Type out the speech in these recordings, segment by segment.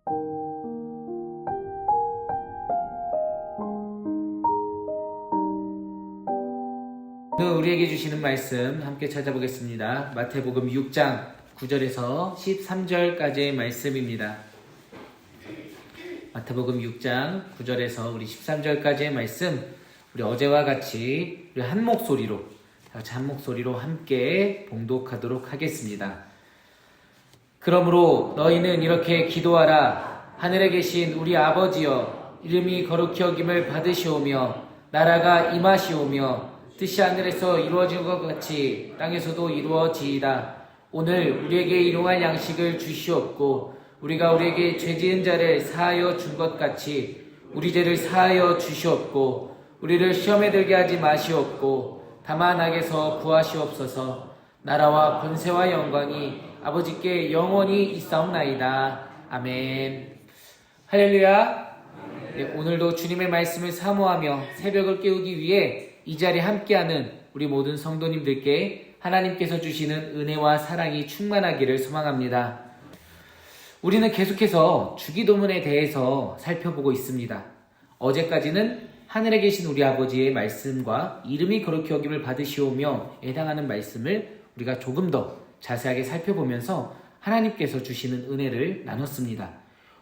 오늘 우리에게 주시는 말씀 함께 찾아보겠습니다. 마태복음 6장 9절에서 13절까지의 말씀입니다. 마태복음 6장 9절에서 우리 13절까지의 말씀, 우리 어제와 같이 우리 한 목소리로 함께 봉독하도록 하겠습니다. 그러므로 너희는 이렇게 기도하라. 하늘에 계신 우리 아버지여, 이름이 거룩히 여김을 받으시오며 나라가 임하시오며 뜻이 하늘에서 이루어진 것 같이 땅에서도 이루어지이다. 오늘 우리에게 일용할 양식을 주시옵고 우리가 우리에게 죄지은 자를 사하여 준 것 같이 우리 죄를 사하여 주시옵고 우리를 시험에 들게 하지 마시옵고 다만 악에서 구하시옵소서. 나라와 권세와 영광이 아버지께 영원히 있사옵나이다. 아멘. 할렐루야. 네, 오늘도 주님의 말씀을 사모하며 새벽을 깨우기 위해 이 자리에 함께하는 우리 모든 성도님들께 하나님께서 주시는 은혜와 사랑이 충만하기를 소망합니다. 우리는 계속해서 주기도문에 대해서 살펴보고 있습니다. 어제까지는 하늘에 계신 우리 아버지의 말씀과 이름이 거룩히 여김을 받으시오며 해당하는 말씀을 우리가 조금 더 자세하게 살펴보면서 하나님께서 주시는 은혜를 나눴습니다.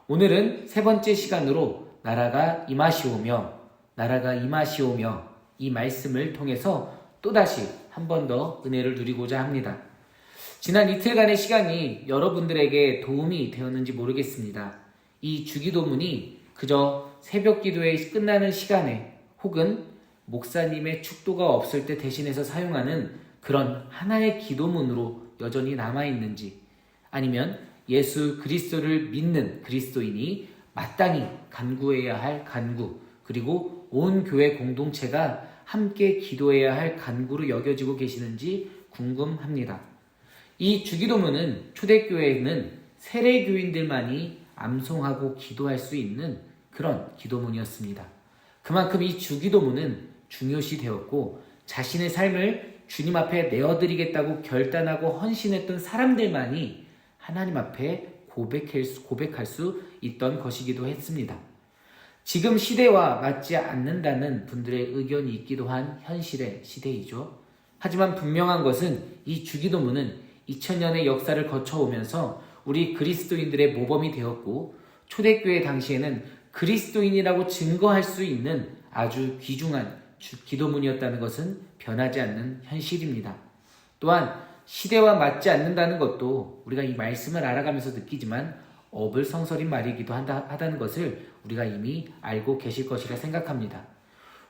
오늘은 세 번째 시간으로 나라가 임하시오며 이 말씀을 통해서 또다시 한 번 더 은혜를 누리고자 합니다. 지난 이틀간의 시간이 여러분들에게 도움이 되었는지 모르겠습니다. 이 주기도문이 그저 새벽 기도에 끝나는 시간에 혹은 목사님의 축도가 없을 때 대신해서 사용하는 그런 하나의 기도문으로 여전히 남아있는지, 아니면 예수 그리스도를 믿는 그리스도인이 마땅히 간구해야 할 간구, 그리고 온 교회 공동체가 함께 기도해야 할 간구로 여겨지고 계시는지 궁금합니다. 이 주기도문은 초대교회에는 세례교인들만이 암송하고 기도할 수 있는 그런 기도문이었습니다. 그만큼 이 주기도문은 중요시 되었고 자신의 삶을 주님 앞에 내어드리겠다고 결단하고 헌신했던 사람들만이 하나님 앞에 고백할 수 있던 것이기도 했습니다. 지금 시대와 맞지 않는다는 분들의 의견이 있기도 한 현실의 시대이죠. 하지만 분명한 것은 이 주기도문은 2000년의 역사를 거쳐오면서 우리 그리스도인들의 모범이 되었고 초대교회 당시에는 그리스도인이라고 증거할 수 있는 아주 귀중한 기도문이었다는 것은 변하지 않는 현실입니다. 또한 시대와 맞지 않는다는 것도 우리가 이 말씀을 알아가면서 느끼지만 어불성설인 말이기도 하다는 것을 우리가 이미 알고 계실 것이라 생각합니다.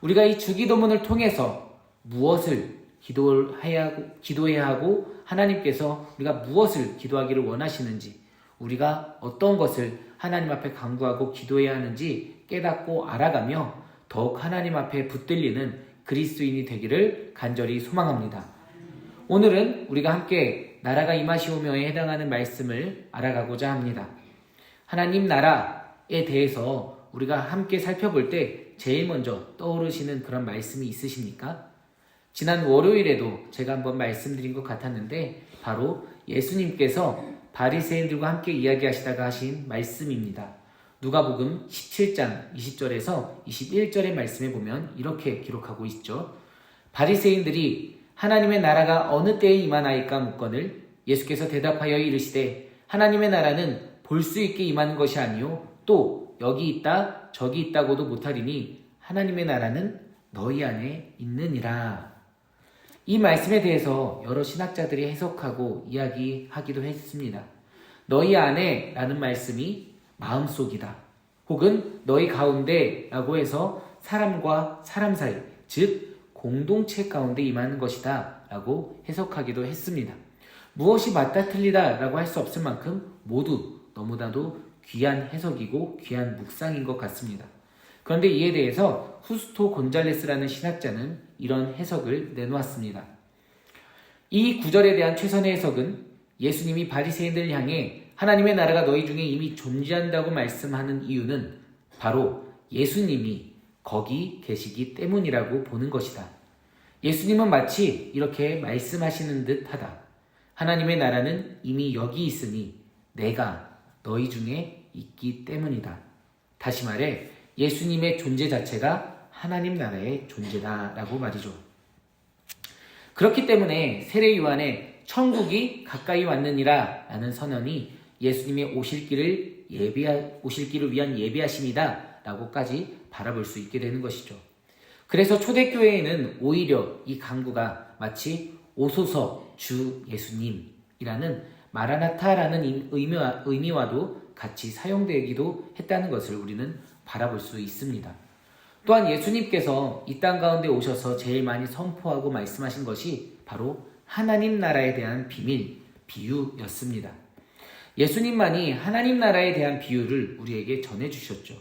우리가 이 주기도문을 통해서 무엇을 기도해야 하고 하나님께서 우리가 무엇을 기도하기를 원하시는지, 우리가 어떤 것을 하나님 앞에 간구하고 기도해야 하는지 깨닫고 알아가며 더욱 하나님 앞에 붙들리는 그리스도인이 되기를 간절히 소망합니다. 오늘은 우리가 함께 나라가 임하시오며에 해당하는 말씀을 알아가고자 합니다. 하나님 나라에 대해서 우리가 함께 살펴볼 때 제일 먼저 떠오르시는 그런 말씀이 있으십니까? 지난 월요일에도 제가 한번 말씀드린 것 같았는데 바로 예수님께서 바리새인들과 함께 이야기하시다가 하신 말씀입니다. 누가복음 17장 20절에서 21절의 말씀에 보면 이렇게 기록하고 있죠. 바리새인들이 하나님의 나라가 어느 때에 임하나이까 묻거늘 예수께서 대답하여 이르시되 하나님의 나라는 볼 수 있게 임하는 것이 아니요 또 여기 있다 저기 있다고도 못하리니 하나님의 나라는 너희 안에 있느니라. 이 말씀에 대해서 여러 신학자들이 해석하고 이야기하기도 했습니다. 너희 안에 라는 말씀이 마음속이다, 혹은 너희 가운데 라고 해서 사람과 사람 사이, 즉 공동체 가운데 임하는 것이다 라고 해석하기도 했습니다. 무엇이 맞다 틀리다 라고 할 수 없을 만큼 모두 너무나도 귀한 해석이고 귀한 묵상인 것 같습니다. 그런데 이에 대해서 후스토 곤잘레스라는 신학자는 이런 해석을 내놓았습니다. 이 구절에 대한 최선의 해석은 예수님이 바리새인들을 향해 하나님의 나라가 너희 중에 이미 존재한다고 말씀하는 이유는 바로 예수님이 거기 계시기 때문이라고 보는 것이다. 예수님은 마치 이렇게 말씀하시는 듯하다. 하나님의 나라는 이미 여기 있으니 내가 너희 중에 있기 때문이다. 다시 말해 예수님의 존재 자체가 하나님 나라의 존재다라고 말이죠. 그렇기 때문에 세례 요한의 천국이 가까이 왔느니라 라는 선언이 예수님의 오실 길을 위한 예비하심이다 라고까지 바라볼 수 있게 되는 것이죠. 그래서 초대교회에는 오히려 이 강구가 마치 오소서 주 예수님이라는 마라나타라는 의미와도 같이 사용되기도 했다는 것을 우리는 바라볼 수 있습니다. 또한 예수님께서 이 땅 가운데 오셔서 제일 많이 선포하고 말씀하신 것이 바로 하나님 나라에 대한 비밀, 비유였습니다. 예수님만이 하나님 나라에 대한 비유를 우리에게 전해주셨죠.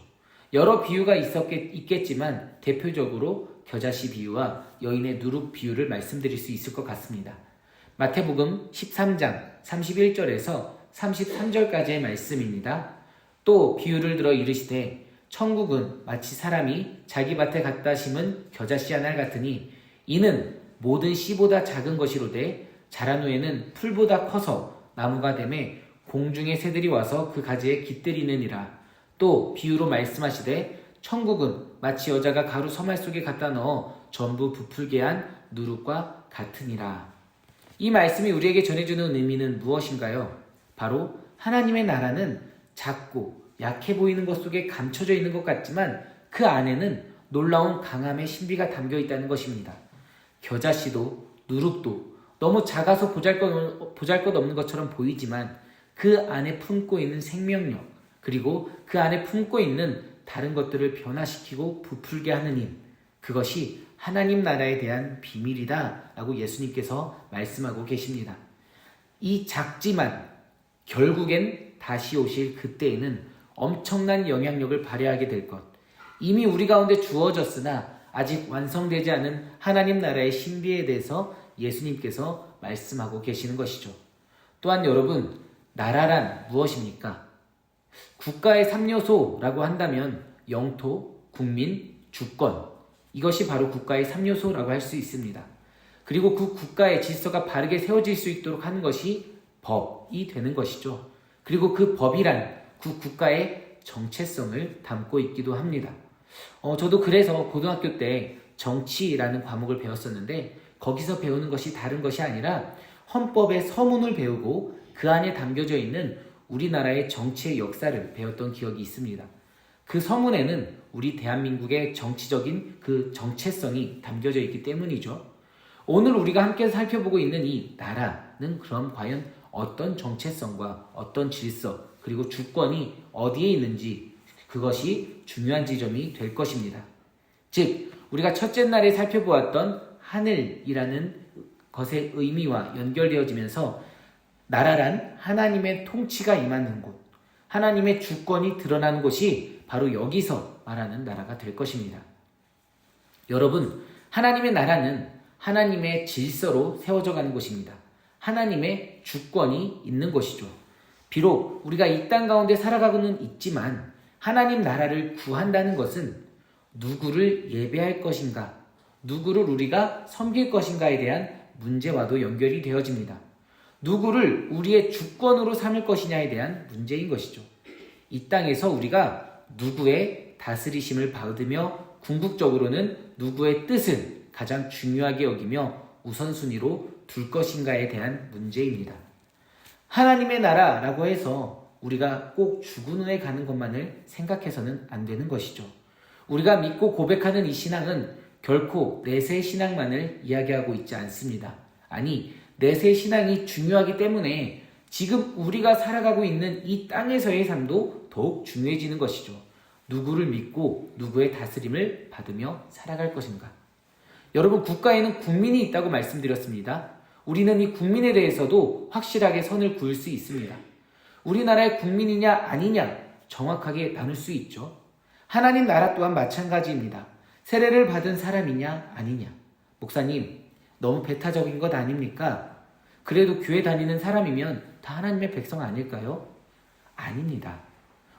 여러 비유가 있겠지만 대표적으로 겨자씨 비유와 여인의 누룩 비유를 말씀드릴 수 있을 것 같습니다. 마태복음 13장 31절에서 33절까지의 말씀입니다. 또 비유를 들어 이르시되 천국은 마치 사람이 자기 밭에 갖다 심은 겨자씨 한 알 같으니 이는 모든 씨보다 작은 것이로되 자란 후에는 풀보다 커서 나무가 되매 공중의 새들이 와서 그 가지에 깃들이느니라. 또 비유로 말씀하시되 천국은 마치 여자가 가루 서말 속에 갖다 넣어 전부 부풀게 한 누룩과 같으니라. 이 말씀이 우리에게 전해주는 의미는 무엇인가요? 바로 하나님의 나라는 작고 약해 보이는 것 속에 감춰져 있는 것 같지만 그 안에는 놀라운 강함의 신비가 담겨 있다는 것입니다. 겨자씨도 누룩도 너무 작아서 보잘것없는 것처럼 보이지만 그 안에 품고 있는 생명력, 그리고 그 안에 품고 있는 다른 것들을 변화시키고 부풀게 하는 힘, 그것이 하나님 나라에 대한 비밀이다 라고 예수님께서 말씀하고 계십니다. 이 작지만 결국엔 다시 오실 그때에는 엄청난 영향력을 발휘하게 될 것, 이미 우리 가운데 주어졌으나 아직 완성되지 않은 하나님 나라의 신비에 대해서 예수님께서 말씀하고 계시는 것이죠. 또한 여러분, 나라란 무엇입니까? 국가의 3요소라고 한다면 영토, 국민, 주권, 이것이 바로 국가의 3요소라고 할 수 있습니다. 그리고 그 국가의 질서가 바르게 세워질 수 있도록 하는 것이 법이 되는 것이죠. 그리고 그 법이란 그 국가의 정체성을 담고 있기도 합니다. 저도 그래서 고등학교 때 정치라는 과목을 배웠었는데 거기서 배우는 것이 다른 것이 아니라 헌법의 서문을 배우고 그 안에 담겨져 있는 우리나라의 정치의 역사를 배웠던 기억이 있습니다. 그 서문에는 우리 대한민국의 정치적인 그 정체성이 담겨져 있기 때문이죠. 오늘 우리가 함께 살펴보고 있는 이 나라는 그럼 과연 어떤 정체성과 어떤 질서 그리고 주권이 어디에 있는지 그것이 중요한 지점이 될 것입니다. 즉 우리가 첫째 날에 살펴보았던 하늘이라는 것의 의미와 연결되어지면서 나라란 하나님의 통치가 임하는 곳, 하나님의 주권이 드러나는 곳이 바로 여기서 말하는 나라가 될 것입니다. 여러분, 하나님의 나라는 하나님의 질서로 세워져 가는 곳입니다. 하나님의 주권이 있는 것이죠. 비록 우리가 이 땅 가운데 살아가고는 있지만 하나님 나라를 구한다는 것은 누구를 예배할 것인가, 누구를 우리가 섬길 것인가에 대한 문제와도 연결이 되어집니다. 누구를 우리의 주권으로 삼을 것이냐에 대한 문제인 것이죠. 이 땅에서 우리가 누구의 다스리심을 받으며 궁극적으로는 누구의 뜻을 가장 중요하게 여기며 우선순위로 둘 것인가에 대한 문제입니다. 하나님의 나라라고 해서 우리가 꼭 죽은후에 가는 것만을 생각해서는 안 되는 것이죠. 우리가 믿고 고백하는 이 신앙은 결코 내세 신앙만을 이야기하고 있지 않습니다. 아니, 내세 신앙이 중요하기 때문에 지금 우리가 살아가고 있는 이 땅에서의 삶도 더욱 중요해지는 것이죠. 누구를 믿고 누구의 다스림을 받으며 살아갈 것인가. 여러분, 국가에는 국민이 있다고 말씀드렸습니다. 우리는 이 국민에 대해서도 확실하게 선을 그을 수 있습니다. 우리나라의 국민이냐 아니냐 정확하게 나눌 수 있죠. 하나님 나라 또한 마찬가지입니다. 세례를 받은 사람이냐 아니냐. 목사님, 너무 배타적인 것 아닙니까? 그래도 교회 다니는 사람이면 다 하나님의 백성 아닐까요? 아닙니다.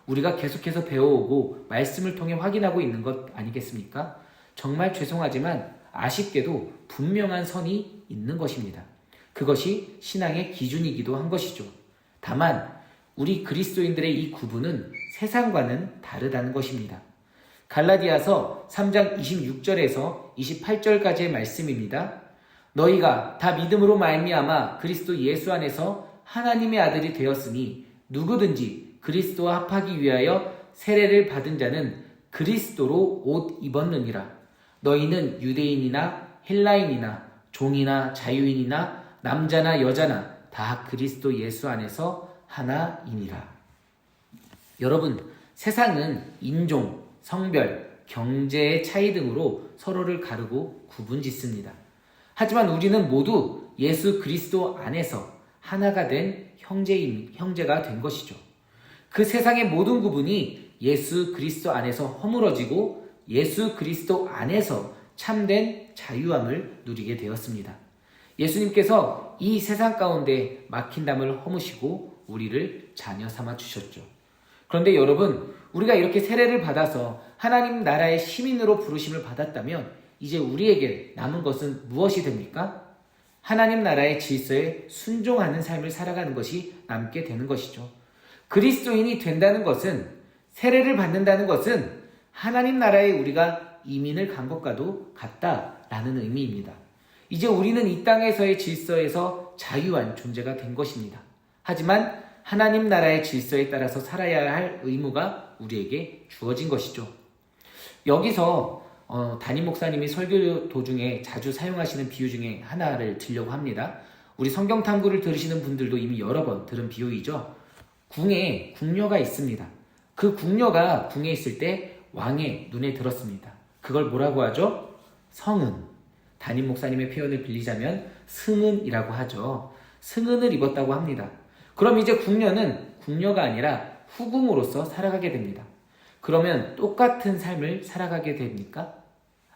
우리가 계속해서 배워오고 말씀을 통해 확인하고 있는 것 아니겠습니까? 정말 죄송하지만 아쉽게도 분명한 선이 있는 것입니다. 그것이 신앙의 기준이기도 한 것이죠. 다만 우리 그리스도인들의 이 구분은 세상과는 다르다는 것입니다. 갈라디아서 3장 26절에서 28절까지의 말씀입니다. 너희가 다 믿음으로 말미암아 그리스도 예수 안에서 하나님의 아들이 되었으니 누구든지 그리스도와 합하기 위하여 세례를 받은 자는 그리스도로 옷 입었느니라. 너희는 유대인이나 헬라인이나 종이나 자유인이나 남자나 여자나 다 그리스도 예수 안에서 하나이니라. 여러분, 세상은 인종, 성별, 경제의 차이 등으로 서로를 가르고 구분짓습니다. 하지만 우리는 모두 예수 그리스도 안에서 하나가 된 형제가 된 것이죠. 그 세상의 모든 구분이 예수 그리스도 안에서 허물어지고 예수 그리스도 안에서 참된 자유함을 누리게 되었습니다. 예수님께서 이 세상 가운데 막힌 담을 허무시고 우리를 자녀 삼아 주셨죠. 그런데 여러분, 우리가 이렇게 세례를 받아서 하나님 나라의 시민으로 부르심을 받았다면 이제 우리에게 남은 것은 무엇이 됩니까? 하나님 나라의 질서에 순종하는 삶을 살아가는 것이 남게 되는 것이죠. 그리스도인이 된다는 것은, 세례를 받는다는 것은 하나님 나라에 우리가 이민을 간 것과도 같다라는 의미입니다. 이제 우리는 이 땅에서의 질서에서 자유한 존재가 된 것입니다. 하지만 하나님 나라의 질서에 따라서 살아야 할 의무가 우리에게 주어진 것이죠. 여기서 담임 목사님이 설교 도중에 자주 사용하시는 비유 중에 하나를 들려고 합니다. 우리 성경 탐구를 들으시는 분들도 이미 여러 번 들은 비유이죠. 궁에 궁녀가 있습니다. 그 궁녀가 궁에 있을 때 왕의 눈에 들었습니다. 그걸 뭐라고 하죠? 성은. 담임 목사님의 표현을 빌리자면 승은이라고 하죠. 승은을 입었다고 합니다. 그럼 이제 궁녀는 궁녀가 아니라 후궁으로서 살아가게 됩니다. 그러면 똑같은 삶을 살아가게 됩니까?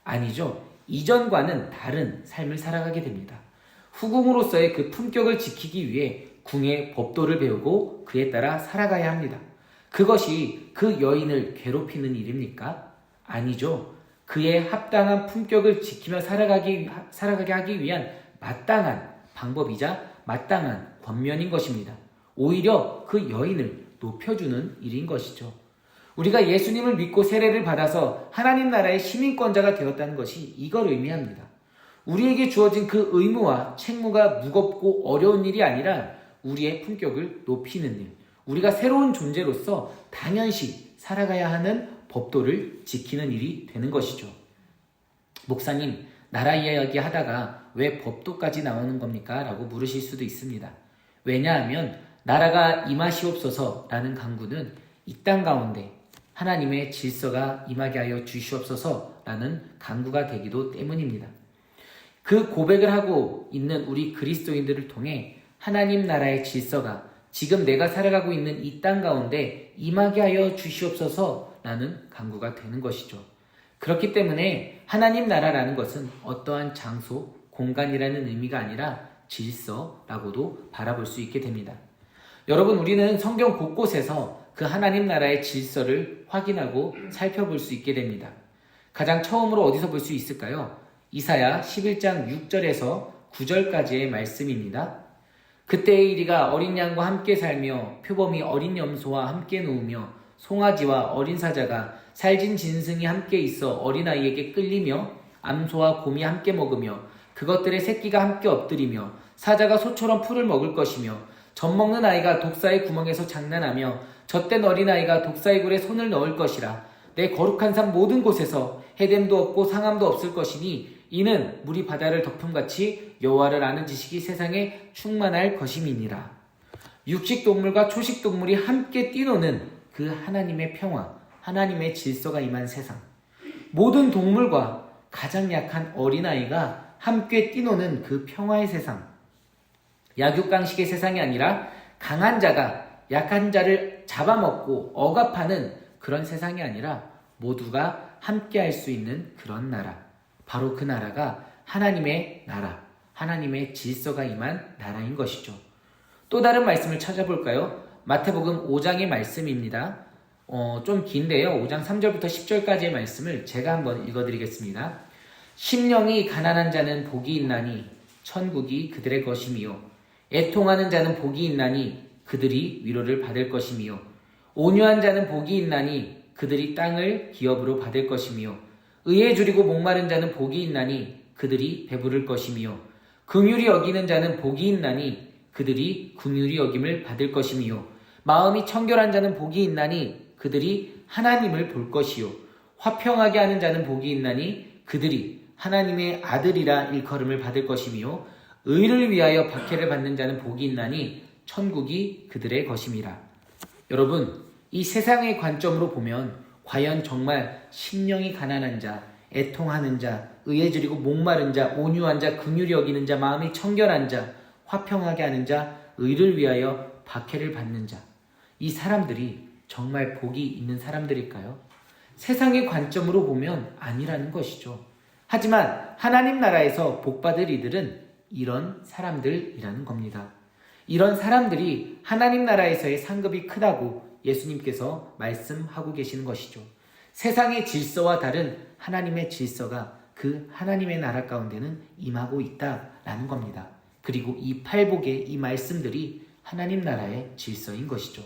아니죠. 이전과는 다른 삶을 살아가게 됩니다. 후궁으로서의 그 품격을 지키기 위해 궁의 법도를 배우고 그에 따라 살아가야 합니다. 그것이 그 여인을 괴롭히는 일입니까? 아니죠. 그의 합당한 품격을 지키며 살아가게 하기 위한 마땅한 방법이자 마땅한 권면인 것입니다. 오히려 그 여인을 높여주는 일인 것이죠. 우리가 예수님을 믿고 세례를 받아서 하나님 나라의 시민권자가 되었다는 것이 이걸 의미합니다. 우리에게 주어진 그 의무와 책무가 무겁고 어려운 일이 아니라 우리의 품격을 높이는 일, 우리가 새로운 존재로서 당연시 살아가야 하는 법도를 지키는 일이 되는 것이죠. 목사님, 나라 이야기 하다가 왜 법도까지 나오는 겁니까? 라고 물으실 수도 있습니다. 왜냐하면 나라가 임하시옵소서라는 간구는 이 땅 가운데 하나님의 질서가 임하게 하여 주시옵소서라는 간구가 되기도 때문입니다. 그 고백을 하고 있는 우리 그리스도인들을 통해 하나님 나라의 질서가 지금 내가 살아가고 있는 이 땅 가운데 임하게 하여 주시옵소서라는 간구가 되는 것이죠. 그렇기 때문에 하나님 나라라는 것은 어떠한 장소, 공간이라는 의미가 아니라 질서라고도 바라볼 수 있게 됩니다. 여러분, 우리는 성경 곳곳에서 그 하나님 나라의 질서를 확인하고 살펴볼 수 있게 됩니다. 가장 처음으로 어디서 볼 수 있을까요? 이사야 11장 6절에서 9절까지의 말씀입니다. 그때의 이리가 어린 양과 함께 살며 표범이 어린 염소와 함께 누우며 송아지와 어린 사자가 살진 짐승이 함께 있어 어린아이에게 끌리며 암소와 곰이 함께 먹으며 그것들의 새끼가 함께 엎드리며 사자가 소처럼 풀을 먹을 것이며 젖먹는 아이가 독사의 구멍에서 장난하며 젖된 어린아이가 독사의 굴에 손을 넣을 것이라. 내 거룩한 산 모든 곳에서 해됨도 없고 상함도 없을 것이니 이는 물이 바다를 덮음같이 여호와를 아는 지식이 세상에 충만할 것임이니라. 육식동물과 초식동물이 함께 뛰노는 그 하나님의 평화, 하나님의 질서가 임한 세상. 모든 동물과 가장 약한 어린아이가 함께 뛰노는 그 평화의 세상. 약육강식의 세상이 아니라 강한 자가 약한 자를 잡아먹고 억압하는 그런 세상이 아니라 모두가 함께 할 수 있는 그런 나라. 바로 그 나라가 하나님의 나라, 하나님의 질서가 임한 나라인 것이죠. 또 다른 말씀을 찾아볼까요? 마태복음 5장의 말씀입니다. 좀 긴데요. 5장 3절부터 10절까지의 말씀을 제가 한번 읽어드리겠습니다. 심령이 가난한 자는 복이 있나니 천국이 그들의 것이미요. 애통하는 자는 복이 있나니 그들이 위로를 받을 것이미요. 온유한 자는 복이 있나니 그들이 땅을 기업으로 받을 것이며 의에 줄이고 목마른 자는 복이 있나니 그들이 배부를 것이며 긍휼히 여기는 자는 복이 있나니 그들이 긍휼히 여김을 받을 것이며 마음이 청결한 자는 복이 있나니 그들이 하나님을 볼 것이요 화평하게 하는 자는 복이 있나니 그들이 하나님의 아들이라 일컬음을 받을 것이며 의를 위하여 박해를 받는 자는 복이 있나니 천국이 그들의 것임이라. 여러분, 이 세상의 관점으로 보면 과연 정말 심령이 가난한 자, 애통하는 자, 의에 줄이고 목마른 자, 온유한 자, 긍휼히 여기는 자, 마음이 청결한 자, 화평하게 하는 자, 의를 위하여 박해를 받는 자, 이 사람들이 정말 복이 있는 사람들일까요? 세상의 관점으로 보면 아니라는 것이죠. 하지만 하나님 나라에서 복받을 이들은 이런 사람들이라는 겁니다. 이런 사람들이 하나님 나라에서의 상급이 크다고 예수님께서 말씀하고 계시는 것이죠. 세상의 질서와 다른 하나님의 질서가 그 하나님의 나라 가운데는 임하고 있다라는 겁니다. 그리고 이 팔복의 이 말씀들이 하나님 나라의 질서인 것이죠.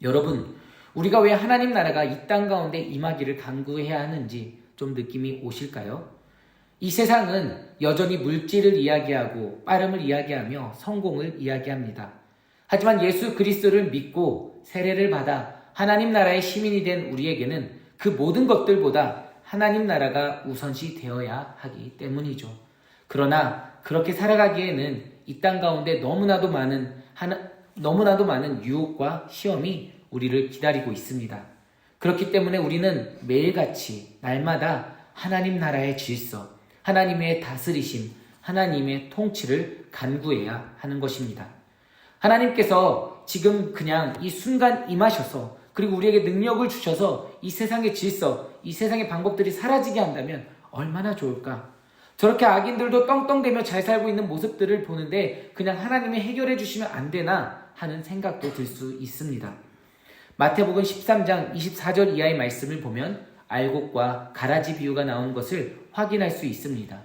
여러분, 우리가 왜 하나님 나라가 이 땅 가운데 임하기를 간구해야 하는지 좀 느낌이 오실까요? 이 세상은 여전히 물질을 이야기하고 빠름을 이야기하며 성공을 이야기합니다. 하지만 예수 그리스도를 믿고 세례를 받아 하나님 나라의 시민이 된 우리에게는 그 모든 것들보다 하나님 나라가 우선시 되어야 하기 때문이죠. 그러나 그렇게 살아가기에는 이 땅 가운데 너무나도 많은 유혹과 시험이 우리를 기다리고 있습니다. 그렇기 때문에 우리는 매일같이 날마다 하나님 나라의 질서, 하나님의 다스리심, 하나님의 통치를 간구해야 하는 것입니다. 하나님께서 지금 그냥 이 순간 임하셔서 그리고 우리에게 능력을 주셔서 이 세상의 질서, 이 세상의 방법들이 사라지게 한다면 얼마나 좋을까? 저렇게 악인들도 떵떵대며 잘 살고 있는 모습들을 보는데 그냥 하나님이 해결해 주시면 안 되나 하는 생각도 들 수 있습니다. 마태복음 13장 24절 이하의 말씀을 보면 알곡과 가라지 비유가 나온 것을 확인할 수 있습니다.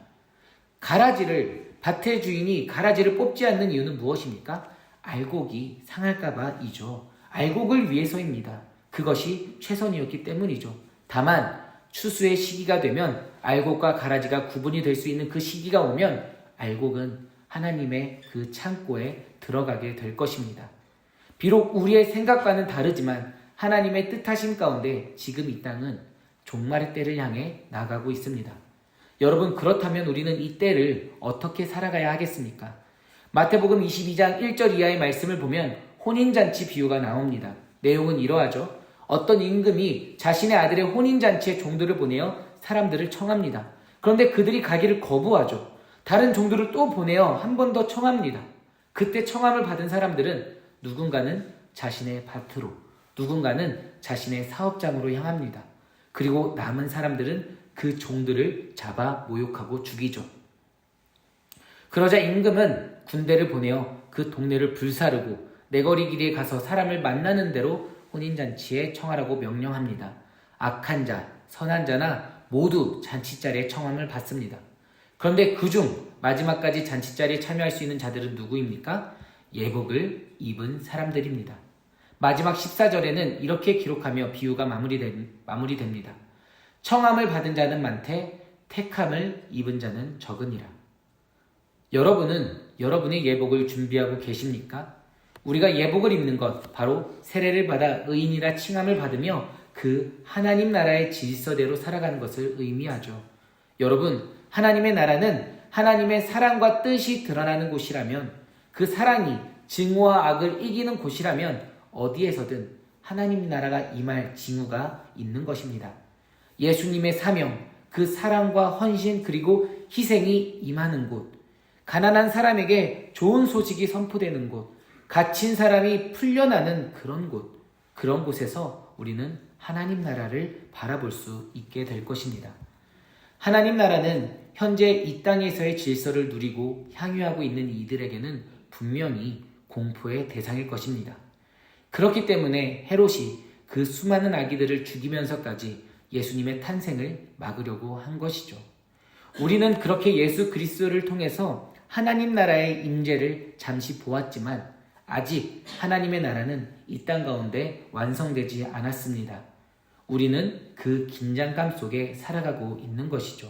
밭의 주인이 가라지를 뽑지 않는 이유는 무엇입니까? 알곡이 상할까봐이죠. 알곡을 위해서입니다. 그것이 최선이었기 때문이죠. 다만 추수의 시기가 되면 알곡과 가라지가 구분이 될 수 있는 그 시기가 오면 알곡은 하나님의 그 창고에 들어가게 될 것입니다. 비록 우리의 생각과는 다르지만 하나님의 뜻하심 가운데 지금 이 땅은 종말의 때를 향해 나가고 있습니다. 여러분, 그렇다면 우리는 이 때를 어떻게 살아가야 하겠습니까? 마태복음 22장 1절 이하의 말씀을 보면 혼인잔치 비유가 나옵니다. 내용은 이러하죠. 어떤 임금이 자신의 아들의 혼인잔치에 종들을 보내어 사람들을 청합니다. 그런데 그들이 가기를 거부하죠. 다른 종들을 또 보내어 한 번 더 청합니다. 그때 청함을 받은 사람들은 누군가는 자신의 밭으로, 누군가는 자신의 사업장으로 향합니다. 그리고 남은 사람들은 그 종들을 잡아 모욕하고 죽이죠. 그러자 임금은 군대를 보내어 그 동네를 불사르고 내거리 길에 가서 사람을 만나는 대로 혼인잔치에 청하라고 명령합니다. 악한 자, 선한 자나 모두 잔치자리에 청함을 받습니다. 그런데 그중 마지막까지 잔치자리에 참여할 수 있는 자들은 누구입니까? 예복을 입은 사람들입니다. 마지막 14절에는 이렇게 기록하며 비유가 마무리됩니다. 청함을 받은 자는 많되 택함을 입은 자는 적으니라. 여러분은 여러분의 예복을 준비하고 계십니까? 우리가 예복을 입는 것, 바로 세례를 받아 의인이라 칭함을 받으며 그 하나님 나라의 질서대로 살아가는 것을 의미하죠. 여러분, 하나님의 나라는 하나님의 사랑과 뜻이 드러나는 곳이라면, 그 사랑이 증오와 악을 이기는 곳이라면 어디에서든 하나님 나라가 임할 징후가 있는 것입니다. 예수님의 사명, 그 사랑과 헌신 그리고 희생이 임하는 곳, 가난한 사람에게 좋은 소식이 선포되는 곳, 갇힌 사람이 풀려나는 그런 곳에서 우리는 하나님 나라를 바라볼 수 있게 될 것입니다. 하나님 나라는 현재 이 땅에서의 질서를 누리고 향유하고 있는 이들에게는 분명히 공포의 대상일 것입니다. 그렇기 때문에 헤롯이 그 수많은 아기들을 죽이면서까지 예수님의 탄생을 막으려고 한 것이죠. 우리는 그렇게 예수 그리스도를 통해서 하나님 나라의 임재를 잠시 보았지만 아직 하나님의 나라는 이 땅 가운데 완성되지 않았습니다. 우리는 그 긴장감 속에 살아가고 있는 것이죠.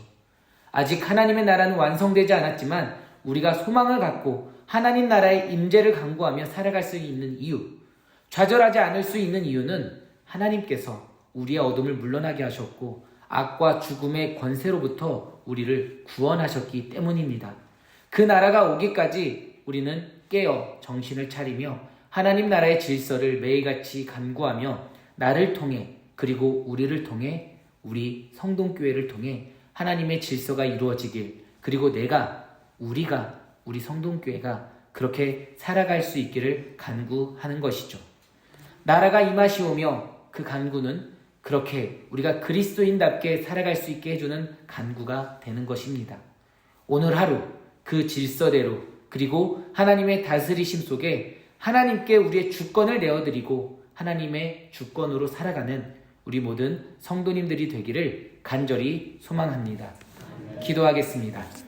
아직 하나님의 나라는 완성되지 않았지만 우리가 소망을 갖고 하나님 나라의 임재를 간구하며 살아갈 수 있는 이유, 좌절하지 않을 수 있는 이유는 하나님께서 우리의 어둠을 물러나게 하셨고 악과 죽음의 권세로부터 우리를 구원하셨기 때문입니다. 그 나라가 오기까지 우리는 깨어 정신을 차리며 하나님 나라의 질서를 매일같이 간구하며 나를 통해 그리고 우리를 통해 우리 성동교회를 통해 하나님의 질서가 이루어지길, 그리고 우리가 우리 성동교회가 그렇게 살아갈 수 있기를 간구하는 것이죠. 나라가 임하시오며 그 간구는 그렇게 우리가 그리스도인답게 살아갈 수 있게 해주는 간구가 되는 것입니다. 오늘 하루 그 질서대로 그리고 하나님의 다스리심 속에 하나님께 우리의 주권을 내어드리고 하나님의 주권으로 살아가는 우리 모든 성도님들이 되기를 간절히 소망합니다. 기도하겠습니다.